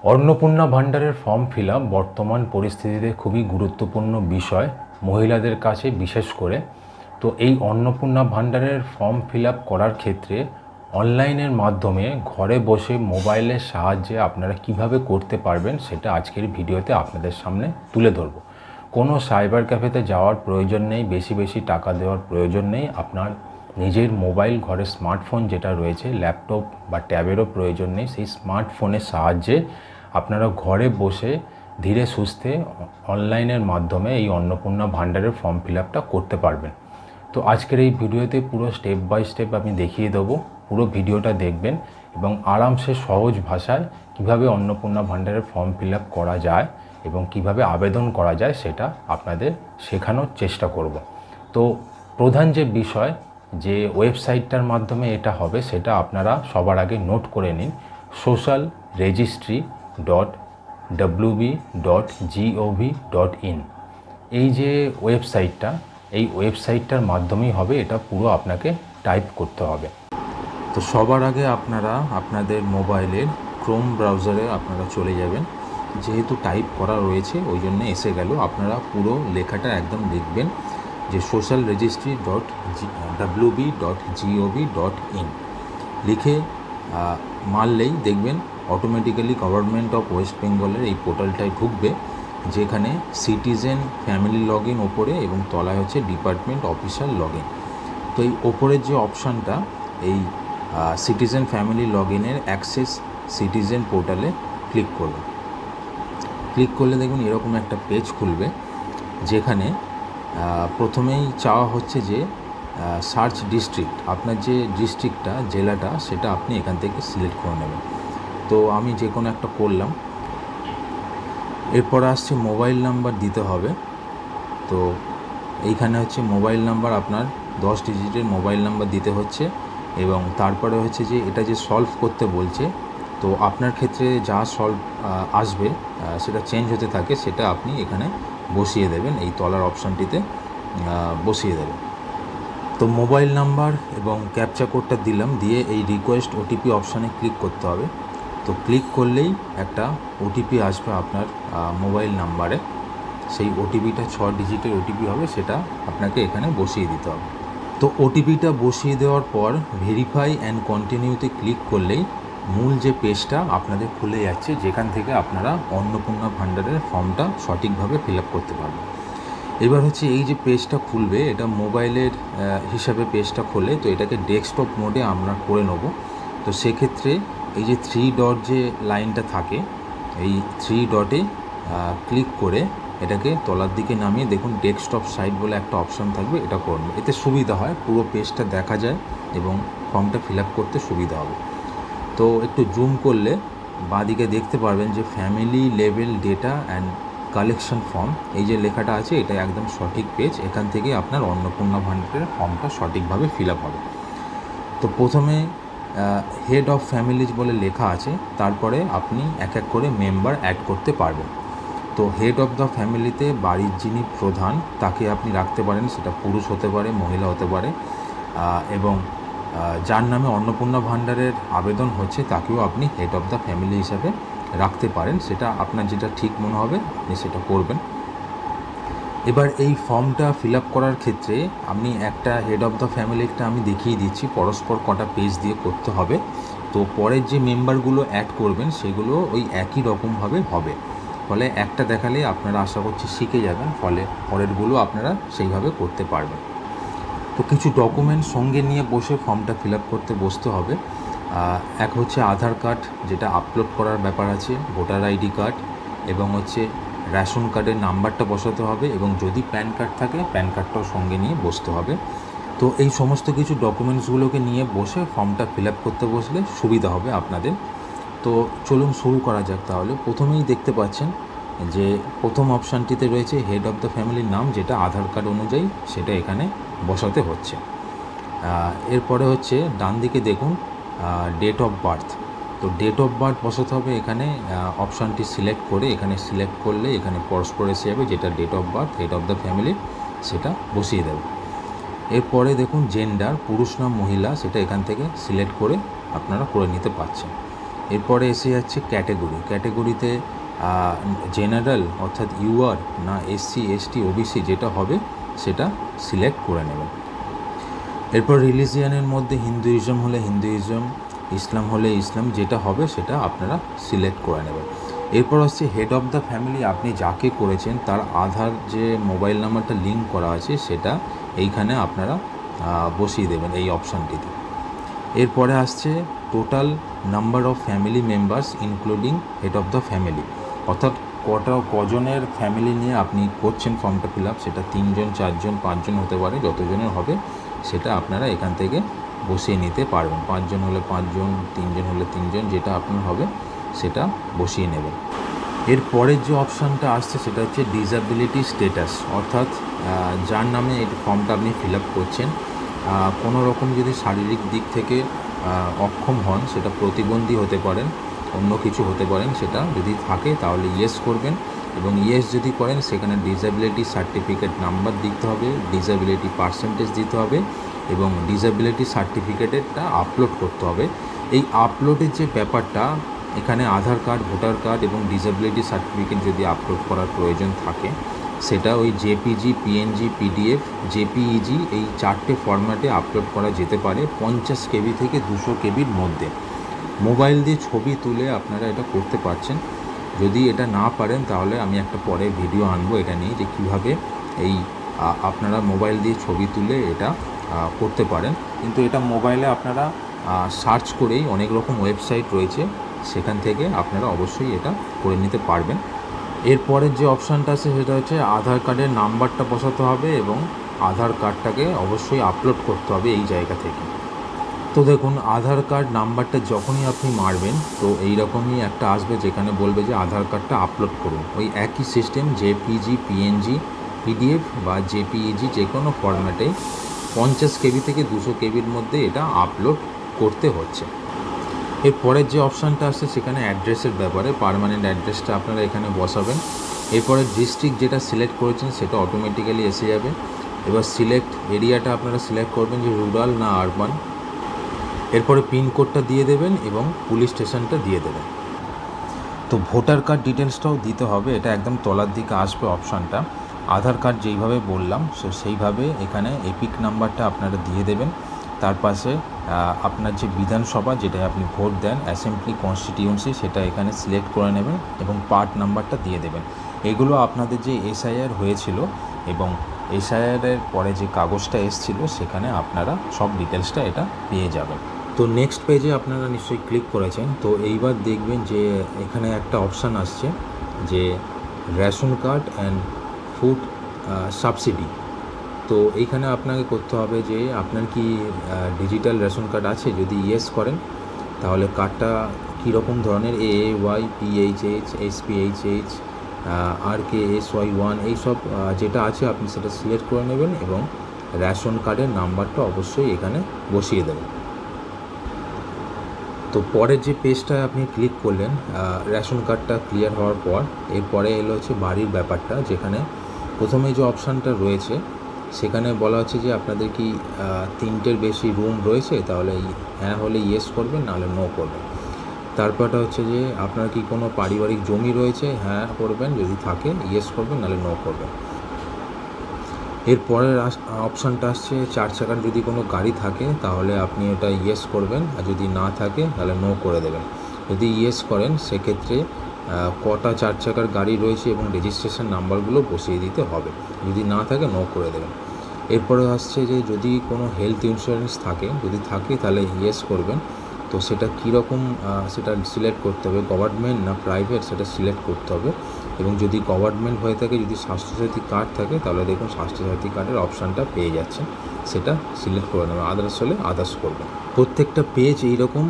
অন্নপূর্ণা ভাণ্ডারের form fill up বর্তমান পরিস্থিতিতে খুবই গুরুত্বপূর্ণ বিষয় মহিলাদের কাছে বিশেষ করে। তো এই অন্নপূর্ণা ভাণ্ডারের ফর্ম ফিল আপ করার ক্ষেত্রে অনলাইনের মাধ্যমে ঘরে বসে মোবাইলের সাহায্যে আপনারা কিভাবে করতে পারবেন সেটা আজকের ভিডিওতে আপনাদের সামনে তুলে ধরব। কোনো সাইবার ক্যাফেতে যাওয়ার প্রয়োজন নেই, বেশি বেশি টাকা দেওয়ার প্রয়োজন নেই। আপনার নিজের মোবাইল, ঘরে স্মার্টফোন যেটা রয়েছে, ল্যাপটপ বা ট্যাবেরও প্রয়োজন নেই। সেই স্মার্টফোনের সাহায্যে আপনারা ঘরে বসে ধীরে সুস্থে অনলাইনের মাধ্যমে এই অন্নপূর্ণা ভাণ্ডারের ফর্ম ফিল আপটা করতে পারবেন। তো আজকের এই ভিডিওতে পুরো স্টেপ বাই স্টেপ আমি দেখিয়ে দেবো। পুরো ভিডিওটা দেখবেন এবং আরামসে সহজ ভাষায় কিভাবে অন্নপূর্ণা ভাণ্ডারের ফর্ম ফিল আপ করা যায় এবং কিভাবে আবেদন করা যায় সেটা আপনাদের শেখানোর চেষ্টা করব। তো প্রধান যে বিষয়, যে ওয়েবসাইটটার মাধ্যমে এটা হবে সেটা আপনারা সবার আগে নোট করে নিন। socialregistry.wb.gov.in এই যে ওয়েবসাইটটা, এই ওয়েবসাইটটার মাধ্যমেই হবে। এটা পুরো আপনাকে টাইপ করতে হবে। তো সবার আগে আপনারা আপনাদের মোবাইলের ক্রোম ব্রাউজারে আপনারা চলে যাবেন। যেহেতু টাইপ করা রয়েছে ওই জন্য এসে গেল। আপনারা পুরো লেখাটা একদম লিখবেন যে socialregistry.wb.gov.in লিখে মারলেই দেখবেন অটোমেটিক্যালি গভর্নমেন্ট অফ ওয়েস্ট বেঙ্গলের এই পোর্টালটায় ঢুকবে, যেখানে সিটিজেন ফ্যামিলি লগ ইন ওপরে এবং তলায় হচ্ছে ডিপার্টমেন্ট অফিসার লগ ইন। তো এই ওপরের যে অপশানটা, এই সিটিজেন ফ্যামিলি লগ ইনের অ্যাক্সেস সিটিজেন পোর্টালে ক্লিক করবে। ক্লিক করলে দেখুন এরকম একটা পেজ খুলবে, যেখানে প্রথমেই চাওয়া হচ্ছে যে সার্চ ডিস্ট্রিক্ট, আপনার যে ডিস্ট্রিক্টটা, জেলাটা, সেটা আপনি এখান থেকে সিলেক্ট করে নেবেন। তো আমি যে কোনো একটা করলাম। এরপর আসছে মোবাইল নাম্বার দিতে হবে। তো এইখানে হচ্ছে মোবাইল নাম্বার, আপনার 10 ডিজিটের মোবাইল নাম্বার দিতে হচ্ছে। এবং তারপরে হচ্ছে যে এটা যে সলভ করতে বলছে, তো আপনার ক্ষেত্রে যা সলভ আসবে সেটা চেঞ্জ হতে থাকে, সেটা আপনি এখানে বসিয়ে দেবেন, এই তলার অপশানটিতে বসিয়ে দেবেন। তো মোবাইল নাম্বার এবং ক্যাপচা কোডটা দিলাম, দিয়ে এই রিকোয়েস্ট ওটিপি অপশানে ক্লিক করতে হবে। তো ক্লিক করলেই একটা ওটিপি আসবে আপনার মোবাইল নাম্বারে। সেই ওটিপিটা 6 ডিজিটের ওটিপি হবে, সেটা আপনাকে এখানে বসিয়ে দিতে হবে। তো ওটিপিটা বসিয়ে দেওয়ার পর ভেরিফাই অ্যান্ড কন্টিনিউতে ক্লিক করলেই মূল যে পেজটা আপনাদের খুলে যাচ্ছে, যেখান থেকে আপনারা অন্নপূর্ণা ভাণ্ডারের ফর্মটা সঠিকভাবে ফিল আপ করতে পারবেন। এবার হচ্ছে এই যে পেজটা খুলবে, এটা মোবাইলের হিসাবে পেজটা খোলে। তো এটাকে ডেস্কটপ মোডে আমরা করে নেব। তো সেক্ষেত্রে এই যে 3 ডট যে লাইনটা থাকে, এই 3 ডটে ক্লিক করে এটাকে তলার দিকে নামিয়ে দেখুন ডেস্কটপ সাইট বলে একটা অপশান থাকবে, এটা করুন। এতে সুবিধা হয়, পুরো পেজটা দেখা যায় এবং ফর্মটা ফিল আপ করতে সুবিধা হবে। তো একটু জুম করলে বাঁদিকে দেখতে পারবেন যে family level data and collection form, এই যে লেখাটা আছে, এটা একদম সঠিক পেজ। এখান থেকে আপনার অন্নপূর্ণা ভাণ্ডারের ফর্মটা সঠিকভাবে ফিল আপ হবে। তো প্রথমে হেড অফ ফ্যামিলিজ বলে লেখা আছে, তারপরে আপনি এক এক করে মেম্বার অ্যাড করতে পারবেন। তো হেড অফ দ্য ফ্যামিলিতে বাড়ির যিনি প্রধান তাকে আপনি রাখতে পারেন, সেটা পুরুষ হতে পারে, মহিলা হতে পারে। এবং যার নামে অন্নপূর্ণা ভাণ্ডারের আবেদন হচ্ছে তাকেও আপনি হেড অফ দ্য ফ্যামিলি হিসাবে রাখতে পারেন। সেটা আপনার যেটা ঠিক মনে হবে আপনি সেটা করবেন। এবার এই ফর্মটা ফিল আপ করার ক্ষেত্রে আপনি একটা হেড অফ দ্য ফ্যামিলিটা আমি দেখিয়ে দিচ্ছি, পরস্পর কটা পেজ দিয়ে করতে হবে। তো পরের যে মেম্বারগুলো অ্যাড করবেন সেগুলো ওই একই রকমভাবে হবে। ফলে একটা দেখালে আপনারা আশা করছি শিখে যাবেন, ফলে পরেরগুলো আপনারা সেইভাবে করতে পারবেন। তো কিছু ডকুমেন্ট সঙ্গে নিয়ে বসে ফর্মটা ফিল আপ করতে বসতে হবে। এক হচ্ছে আধার কার্ড, যেটা আপলোড করার ব্যাপার আছে, ভোটার আইডি কার্ড, এবং হচ্ছে রেশন কার্ডের নাম্বারটা বসাতে হবে, এবং যদি প্যান কার্ড থাকে প্যান কার্ডটাও সঙ্গে নিয়ে বসতে হবে। তো এই সমস্ত কিছু ডকুমেন্টসগুলোকে নিয়ে বসে ফর্মটা ফিল আপ করতে বসলে সুবিধা হবে আপনাদের। তো চলুন শুরু করা যাক তাহলে। প্রথমেই দেখতে পাচ্ছেন যে প্রথম অপশানটিতে রয়েছে হেড অফ দ্য ফ্যামিলির নাম, যেটা আধার কার্ড অনুযায়ী সেটা এখানে বসাতে হচ্ছে। এরপরে হচ্ছে ডান দিকে দেখুন ডেট অফ বার্থ। তো ডেট অফ বার্থ বসাতে হবে এখানে। অপশানটি সিলেক্ট করে এখানে সিলেক্ট করলে এখানে পরস্পর এসে যাবে, যেটা date of birth head of the family, সেটা বসিয়ে দেবে। এরপরে দেখুন জেন্ডার, পুরুষ না মহিলা, সেটা এখান থেকে সিলেক্ট করে আপনারা করে নিতে পারছেন। এরপরে এসে যাচ্ছে ক্যাটেগরিতে জেনারেল অর্থাৎ ইউআর না এসসি এসটি ওবিসি যেটা হবে সেটা সিলেক্ট করে নেবেন। এরপর রিলিজিয়ানের মধ্যে হিন্দুইজম হলে হিন্দুইজম, ইসলাম হলে ইসলাম, যেটা হবে সেটা আপনারা সিলেক্ট করে নেবেন। এরপর হচ্ছে হেড অফ দ্য ফ্যামিলি, আপনি যাকে করেছেন তার আধার যে মোবাইল নাম্বারটা লিঙ্ক করা আছে সেটা এইখানে আপনারা বসিয়ে দেবেন এই অপশানটিতে। এরপরে আসছে total number of family members including head of the family, অর্থাৎ কজনের ফ্যামিলি নিয়ে আপনি করছেন ফর্মটা ফিল আপ, সেটা 3 জন 4 জন 5 জন হতে পারে, যতজনের হবে সেটা আপনারা এখান থেকে বসিয়ে নিতে পারবেন। 5 জন হলে 5 জন, 3 জন হলে 3 জন, যেটা আপনার হবে সেটা বসিয়ে নেবেন। এরপরের যে অপশানটা আসছে সেটা হচ্ছে ডিসএবিলিটি স্ট্যাটাস, অর্থাৎ যার নামে এই ফর্মটা আপনি ফিল আপ করছেন কোনো রকম যদি শারীরিক দিক থেকে অক্ষম হন, সেটা প্রতিবন্ধী হতে পারেন, অন্য কিছু হতে পারেন, সেটা যদি থাকে তাহলে ইয়েস করবেন, এবং ইয়েস যদি করেন সেখানে ডিসএবিলিটি সার্টিফিকেট নাম্বার দিতে হবে, ডিসএবিলিটি পার্সেন্টেজ দিতে হবে, এবং ডিসএবিলিটি সার্টিফিকেটেরটা আপলোড করতে হবে। এই আপলোডের যে ব্যাপারটা, এখানে আধার কার্ড, ভোটার কার্ড এবং ডিসএবিলিটি সার্টিফিকেট যদি আপলোড করার প্রয়োজন থাকে সেটা ওই জেপিজি, পিএনজি, পিডিএফ, জেপিইজি এই 4টে ফরম্যাটে আপলোড করা যেতে পারে 50 কেবি থেকে 200 কেবির মধ্যে। মোবাইল দিয়ে ছবি তুলে আপনারা এটা করতে পারছেন। যদি এটা না পারেন তাহলে আমি একটা পরে ভিডিও আনবো এটা নিয়ে, যে কীভাবে এই আপনারা মোবাইল দিয়ে ছবি তুলে এটা করতে পারেন। কিন্তু এটা মোবাইলে আপনারা সার্চ করেই অনেক রকম ওয়েবসাইট রয়েছে, সেখান থেকে আপনারা অবশ্যই এটা করে নিতে পারবেন। এরপরের যে অপশানটা আছে সেটা হচ্ছে আধার কার্ডের নাম্বারটা বসাতে হবে এবং আধার কার্ডটাকে অবশ্যই আপলোড করতে হবে এই জায়গা থেকে। তো দেখুন, আধার কার্ড নাম্বারটা যখনই আপনি মারবেন তো এইরকমই একটা আসবে যেখানে বলবে যে আধার কার্ডটা আপলোড করুন। ওই একই সিস্টেম, জেপিজি, পিএনজি, পিডিএফ বা জেপিইজি যে কোনো ফরম্যাটে 50 কেবি থেকে 200 কেবির মধ্যে এটা আপলোড করতে হচ্ছে। এরপরের যে অপশানটা আসছে সেখানে অ্যাড্রেসের ব্যাপারে, পার্মানেন্ট অ্যাড্রেসটা আপনারা এখানে বসাবেন। এরপরে ডিস্ট্রিক্ট যেটা সিলেক্ট করেছেন সেটা অটোমেটিক্যালি এসে যাবে। এবার সিলেক্ট এরিয়াটা আপনারা সিলেক্ট করবেন যে রুরাল না আরবান। এরপরে পিনকোডটা দিয়ে দেবেন এবং পুলিশ স্টেশনটা দিয়ে দেবেন। তো ভোটার কার্ড ডিটেলসটাও দিতে হবে, এটা একদম তলার দিকে আসবে অপশানটা। আধার কার্ড যেইভাবে বললাম সেইভাবে এখানে এপিক নাম্বারটা আপনারা দিয়ে দেবেন। তার পাশে আপনার যে বিধানসভা যেটা আপনি ভোট দেন, অ্যাসেম্বলি, কনস্টিটিউয়েন্সি, সেটা এখানে সিলেক্ট করে নেবেন এবং পার্ট নাম্বারটা দিয়ে দেবেন। এগুলো আপনাদের যে এসআইআর হয়েছিল এবং এসআইআরের পরে যে কাগজটা এসেছিলো সেখানে আপনারা সব ডিটেলসটা এটা পেয়ে যাবেন। তো নেক্সট পেজে আপনারা নিশ্চয়ই ক্লিক করেছেন। তো এইবার দেখবেন যে এখানে একটা অপশান আসছে যে ration card and food subsidy. তো এইখানে আপনাকে করতে হবে যে আপনার কি ডিজিটাল রেশন কার্ড আছে। যদি ইয়েস করেন তাহলে কার্ডটা কীরকম ধরনের, AAY, PHH, SPHH, RKSY1 এইসব যেটা আছে আপনি সেটা সিলেক্ট করে নেবেন এবং রেশন কার্ডের নাম্বারটা অবশ্যই এখানে বসিয়ে দেবেন। তো পরের যে পেজটায় আপনি ক্লিক করলেন রেশন কার্ডটা ক্লিয়ার হওয়ার পর, এরপরে এলো হচ্ছে বাড়ির ব্যাপারটা, যেখানে প্রথমে যে অপশানটা রয়েছে সেখানে বলা হচ্ছে যে আপনাদের কি 3টের বেশি রুম রয়েছে, তাহলে হ্যাঁ হলে ইয়েস করবেন, নাহলে নো করবেন। তারপরটা হচ্ছে যে আপনার কি কোনো পারিবারিক জমি রয়েছে, হ্যাঁ করবেন, যদি থাকে ইয়েস করবেন, নাহলে নো করবেন। এরপরের অপশানটা আসছে 4 চাকার যদি কোনো গাড়ি থাকে তাহলে আপনি ওটা ইয়েস করবেন, আর যদি না থাকে তাহলে নো করে দেবেন। যদি ইয়েস করেন সেক্ষেত্রে কটা 4 চাকার গাড়ি রয়েছে এবং রেজিস্ট্রেশন নাম্বারগুলো বসিয়ে দিতে হবে, যদি না থাকে নো করে দেবেন। এরপরে আসছে যে যদি কোনো হেলথ ইন্স্যুরেন্স থাকে, যদি থাকে তাহলে ইয়েস করবেন। তো সেটা কীরকম সেটা সিলেক্ট করতে হবে, গভর্নমেন্ট না প্রাইভেট সেটা সিলেক্ট করতে হবে। এবং যদি গভর্নমেন্ট হয়ে থাকে, যদি স্বাস্থ্যসাথী কার্ড থাকে তাহলে দেখুন স্বাস্থ্যসাথী কার্ডের অপশানটা পেয়ে যাচ্ছেন, সেটা সিলেক্ট করে নেবেন। আদার্স হলে আদার্স করবেন। প্রত্যেকটা পেজ এইরকম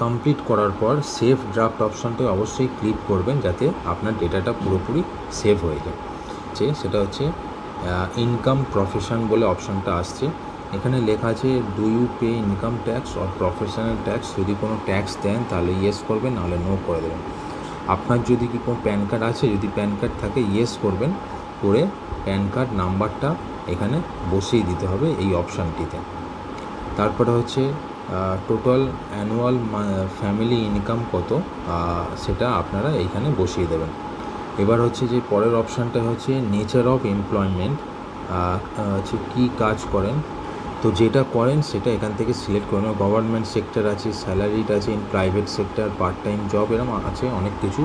কমপ্লিট করার পর সেভ ড্রাফট অপশানটা অবশ্যই ক্লিক করবেন যাতে আপনার ডেটাটা পুরোপুরি সেভ হয়ে যায়। সেটা হচ্ছে ইনকাম প্রফেশন বলে অপশানটা আসছে। এখানে লেখা আছে do you pay income tax or professional tax. যদি কোনো ট্যাক্স দেন তাহলে ইয়েস করবেন, নাহলে নো করে দেবেন। আপনার যদি কি কোনো প্যান কার্ড আছে, যদি প্যান কার্ড থাকে ইয়েস করবেন, করে প্যান কার্ড নাম্বারটা এখানে বসিয়ে দিতে হবে এই অপশানটিতে। তারপরে হচ্ছে টোটাল অ্যানুয়াল ফ্যামিলি ইনকাম কত সেটা আপনারা এইখানে বসিয়ে দেবেন। এবার হচ্ছে যে পরের অপশানটা হচ্ছে নেচার অফ এমপ্লয়মেন্ট, হচ্ছে কী কাজ করেন। তো যেটা করেন সেটা এখান থেকে সিলেক্ট করে নেবেন। গভর্নমেন্ট সেক্টর আছে, স্যালারিড আছে, in private sector, part time job, এরকম আছে অনেক কিছু।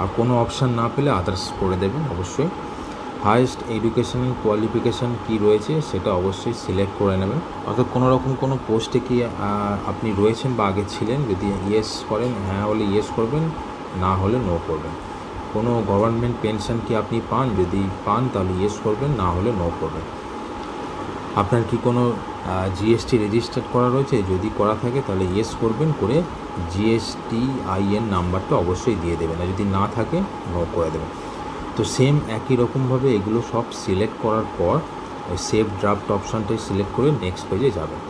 আর কোনো অপশান না পেলে আদার্স করে দেবেন অবশ্যই। হায়েস্ট এডুকেশনাল কোয়ালিফিকেশান কী রয়েছে সেটা অবশ্যই সিলেক্ট করে নেবেন। অর্থাৎ কোনো রকম কোনো পোস্টে কি আপনি রয়েছেন বা আগে ছিলেন, যদি ইয়েস করেন হ্যাঁ হলে ইয়েস করবেন, না হলে নো করবেন। কোনো গভর্নমেন্ট পেনশন কি আপনি পান, যদি পান তাহলে ইয়েস করবেন, না হলে নো করবেন। আপনার কি কোনো জিএসটি রেজিস্টার্ড করা রয়েছে, যদি করা থাকে তাহলে ইয়েস করবেন, করে GSTIN নাম্বারটা অবশ্যই দিয়ে দেবেন, আর যদি না থাকে নো করে দেবেন। তো সেম একই রকমভাবে এগুলো সব সিলেক্ট করার পর ওই সেভ ড্রাফট অপশানটাই সিলেক্ট করে নেক্সট পেজে যাবেন।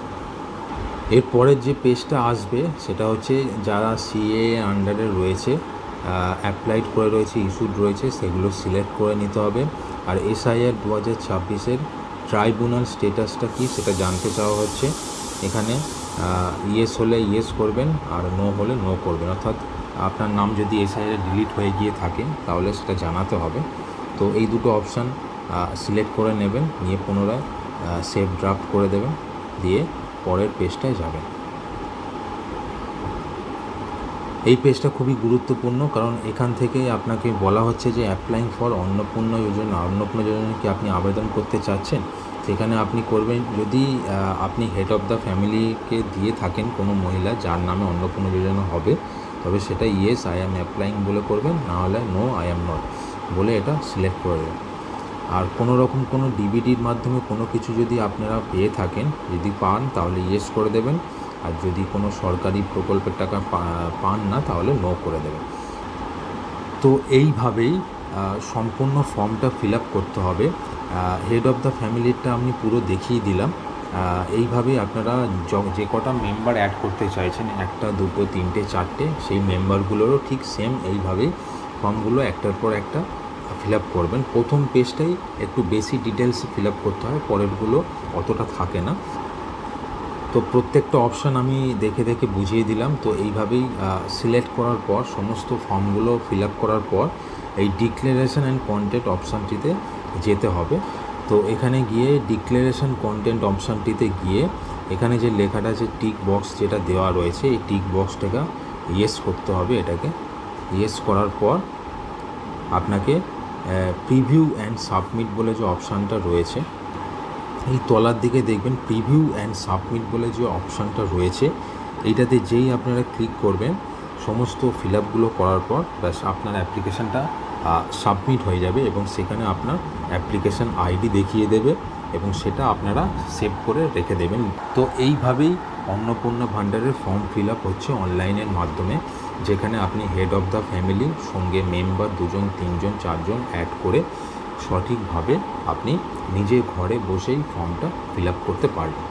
এরপরের যে পেজটা আসবে সেটা হচ্ছে যারা সিএ আন্ডারে রয়েছে, অ্যাপ্লাইড করে রয়েছে, ইস্যুড রয়েছে, সেগুলো সিলেক্ট করে নিতে হবে। আর SIR 2026-এর ট্রাইব্যুনাল স্টেটাসটা কী সেটা জানতে চাওয়া হচ্ছে। এখানে ইয়েস হলে ইয়েস করবেন, আর নো হলে নো করবেন। অর্থাৎ আপনার নাম যদি SIR ডিলিট হয়ে গিয়ে থাকে তাহলে সেটা জানাতে হবে। তো এই দুটো অপশান সিলেক্ট করে নেবেন, নিয়ে পুনরায় সেভ ড্রাফট করে দেবেন, দিয়ে পরের পেজটায় যাবেন। এই পেজটা খুবই গুরুত্বপূর্ণ, কারণ এখান থেকে আপনাকে বলা হচ্ছে যে অ্যাপ্লাইং ফর অন্নপূর্ণা যোজনা। অন্নপূর্ণা যোজনা কি আপনি আবেদন করতে চাচ্ছেন, সেখানে আপনি করবেন। যদি আপনি হেড অফ দ্য ফ্যামিলিকে দিয়ে থাকেন কোনো মহিলা যার নামে অন্নপূর্ণা যোজনা হবে, তবে সেটা ইয়েস আই অ্যাম অ্যাপ্লাইং বলে করবেন, না হলে নো আই অ্যাম নট বলে এটা সিলেক্ট করে দেবেন। আর কোনো রকম কোনো ডিবিডির মাধ্যমে কোনো কিছু যদি আপনারা পেয়ে থাকেন, যদি পান তাহলে ইয়েস করে দেবেন, আর যদি কোনো সরকারি প্রকল্পের টাকা পান না তাহলে নো করে দেবেন। তো এইভাবেই সম্পূর্ণ ফর্মটা ফিল আপ করতে হবে। হেড অফ দ্য ফ্যামিলিটা আমি পুরো দেখিয়ে দিলাম। এইভাবেই আপনারা যে কটা মেম্বার অ্যাড করতে চাইছেন, 1, 2, 3, 4, সেই মেম্বারগুলোরও ঠিক সেম এইভাবেই ফর্মগুলো একটার পর একটা ফিল আপ করবেন। প্রথম পেজটাই একটু বেশি ডিটেলস ফিল আপ করতে হয়, পরেরগুলো অতটা থাকে না। তো প্রত্যেকটা অপশান আমি দেখে দেখে বুঝিয়ে দিলাম। তো এইভাবেই সিলেক্ট করার পর সমস্ত ফর্মগুলো ফিল আপ করার পর এই ডিক্লারেশন অ্যান্ড কন্টেন্ট অপশানটিতে যেতে হবে। তো এখানে গিয়ে ডিক্লারেশন কন্টেন্ট অপশানটিতে গিয়ে এখানে যে লেখাটা আছে টিক বক্স যেটা দেওয়া রয়েছে, এই টিক বক্সটাকে ইয়েস করতে হবে। এটাকে ইয়েস করার পর আপনাকে প্রিভিউ অ্যান্ড সাবমিট বলে যে অপশানটা রয়েছে, এই তলার দিকে দেখবেন প্রিভিউ অ্যান্ড সাবমিট বলে যে অপশানটা রয়েছে, এইটাতে যেই আপনারা ক্লিক করবেন সমস্ত ফিল আপগুলো করার পর ব্যাস আপনার অ্যাপ্লিকেশানটা সাবমিট হয়ে যাবে, এবং সেখানে আপনার অ্যাপ্লিকেশান আইডি দেখিয়ে দেবে, এবং সেটা আপনারা সেভ করে রেখে দেবেন। তো এইভাবেই অন্নপূর্ণা ভাণ্ডারের ফর্ম ফিল আপ হচ্ছে অনলাইনের মাধ্যমে, যেখানে আপনি হেড অফ দ্য ফ্যামিলির সঙ্গে মেম্বার 2 জন 3 জন 4 জন অ্যাড করে সঠিকভাবে আপনি নিজে ঘরে বসেই ফর্মটা ফিল আপ করতে পারবেন।